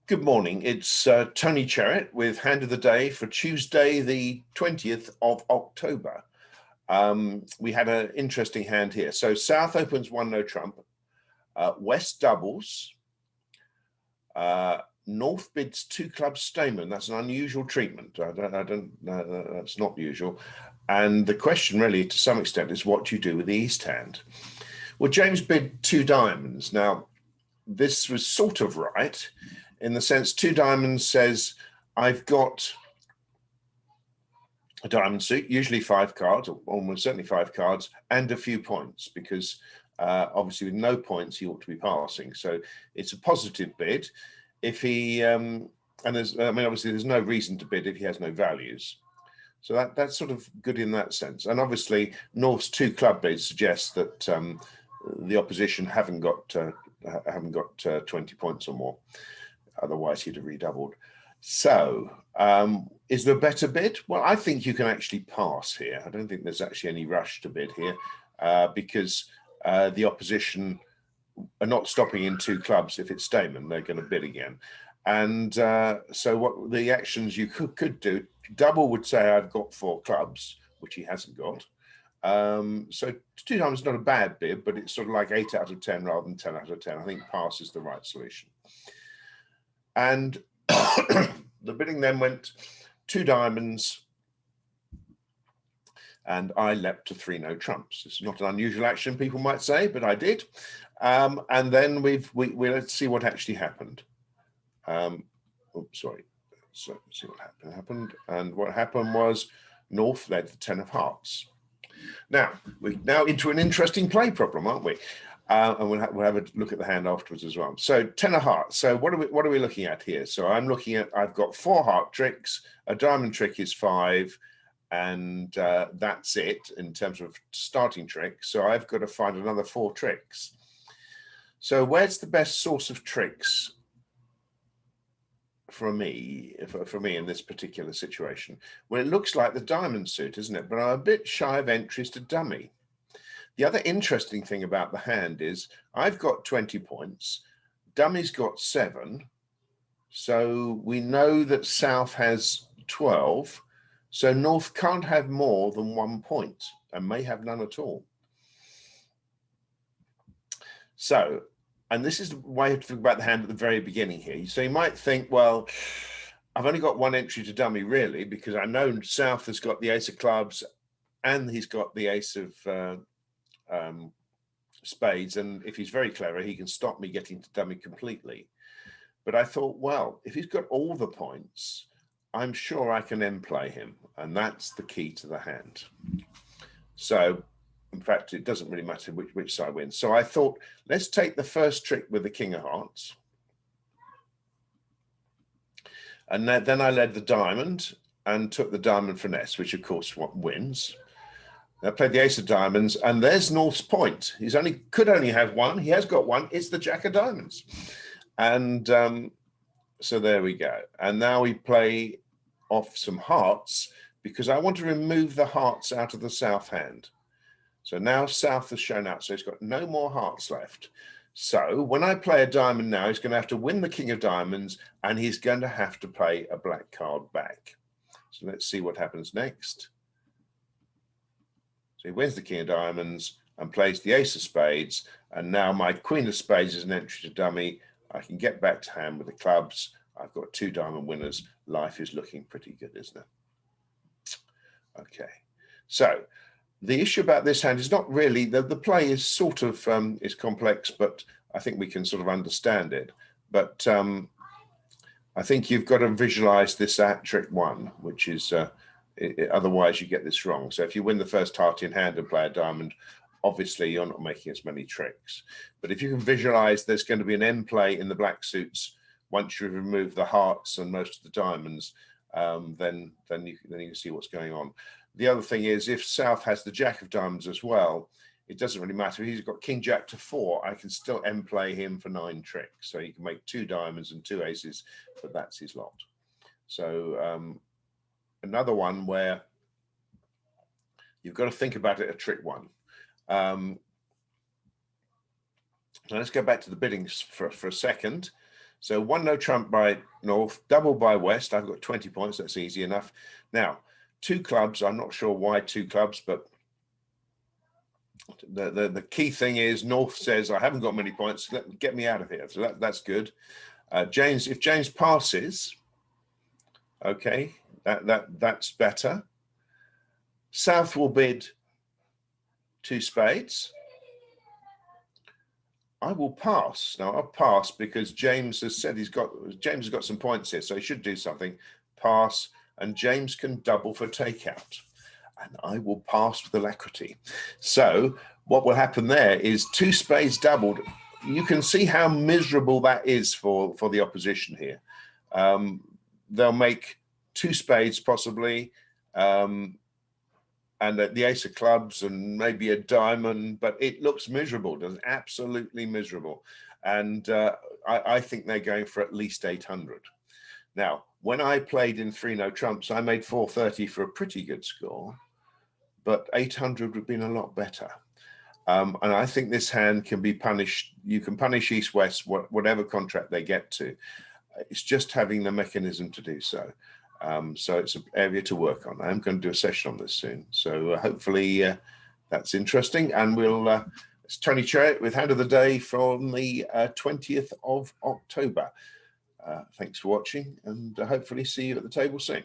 Good morning. It's Tony Cherrett with Hand of the Day for Tuesday, the 20th of October. We had an interesting hand here. So South opens 1-no trump, West doubles, North bids 2 clubs Stayman. That's an unusual treatment. I don't that's not usual. And the question really, to some extent, is what do you do with the East hand? Well, James bid 2 diamonds. Now, this was sort of right, in the sense 2 diamonds says I've got a diamond suit, usually 5 cards, or almost certainly 5 cards, and a few points, because obviously with no points he ought to be passing. So it's a positive bid. If he and there's, I mean, obviously there's no reason to bid if he has no values. So that's sort of good in that sense. And obviously North's 2 club bids suggest that the opposition haven't got 20 points or more. Otherwise he'd have redoubled. So is there a better bid? Well, I think you can actually pass here. I don't think there's actually any rush to bid here because the opposition are not stopping in 2 clubs. If it's Stayman, they're going to bid again. And so what the actions you could do, double would say I've got 4 clubs, which he hasn't got. So 2 times is not a bad bid, but it's sort of like 8 out of 10 rather than 10 out of 10. I think pass is the right solution. And the bidding then went 2 diamonds, and I leapt to 3 no trumps. It's not an unusual action, people might say, but I did. And then let's see what actually happened. Oops, sorry. So let's see what happened. And what happened was North led the 10 of hearts. Now we're into an interesting play problem, aren't we? And we'll have a look at the hand afterwards as well. So 10 of hearts. So what are we looking at here? So I'm looking at, I've got 4 heart tricks, a diamond trick is 5, and that's it in terms of starting tricks. So I've got to find another 4 tricks. So where's the best source of tricks for me in this particular situation? Well, it looks like the diamond suit, isn't it? But I'm a bit shy of entries to dummy. The other interesting thing about the hand is I've got 20 points, dummy's got 7, so we know that South has 12, so North can't have more than 1 point and may have none at all. So, and this is the way to think about the hand at the very beginning here. So you might think, well, I've only got 1 entry to dummy really, because I know South has got the ace of clubs and he's got the ace of spades, and if he's very clever he can stop me getting to dummy completely. But I thought, well, if he's got all the points, I'm sure I can end play him, and that's the key to the hand. So in fact it doesn't really matter which side wins. So I thought, let's take the first trick with the king of hearts, and then I led the diamond and took the diamond finesse, which of course what wins. I played the ace of diamonds, and there's North's point. Could only have 1. He has got 1. It's the jack of diamonds. And so there we go. And now we play off some hearts, because I want to remove the hearts out of the South hand. So now South has shown out, so he's got no more hearts left. So when I play a diamond now, he's going to have to win the king of diamonds, and he's going to have to play a black card back. So let's see what happens next. So he wins the king of diamonds and plays the ace of spades, and now my queen of spades is an entry to dummy. I can get back to hand with the clubs. I've got 2 diamond winners. Life is looking pretty good, isn't it? Okay, so the issue about this hand is not really, the play is sort of is complex, but I think we can sort of understand it. But I think you've got to visualize this at trick 1, which is otherwise you get this wrong. So if you win the first heart in hand and play a diamond, obviously you're not making as many tricks. But if you can visualize there's going to be an end play in the black suits once you've removed the hearts and most of the diamonds, then you can see what's going on. The other thing is, if South has the jack of diamonds as well, it doesn't really matter. If he's got king jack to 4, I can still end play him for 9 tricks. So you can make 2 diamonds and 2 aces, but that's his lot. So another one where you've got to think about it at trick 1. Now let's go back to the biddings for a second. So 1 no trump by North, double by West. I've got 20 points. That's easy enough. Now, 2 clubs. I'm not sure why 2 clubs, but the key thing is North says, I haven't got many points. Get me out of here. So that's good. James, if James passes, okay, that's better. South will bid 2 spades. I will pass. Now I'll pass because James has said James has got some points here, so he should do something. Pass, and James can double for takeout. And I will pass with alacrity. So what will happen there is 2 spades doubled. You can see how miserable that is for the opposition here. They'll make 2 spades possibly, and the ace of clubs and maybe a diamond, but it looks miserable, does absolutely miserable. And I think they're going for at least 800. Now, when I played in 3 no trumps, I made 430 for a pretty good score, but 800 would have been a lot better. And I think this hand can be punished. You can punish East-West, whatever contract they get to. It's just having the mechanism to do so. So it's an area to work on. I'm going to do a session on this soon. So hopefully that's interesting. And it's Tony Chariot with Hand of the Day from the 20th of October. Thanks for watching, and hopefully see you at the table soon.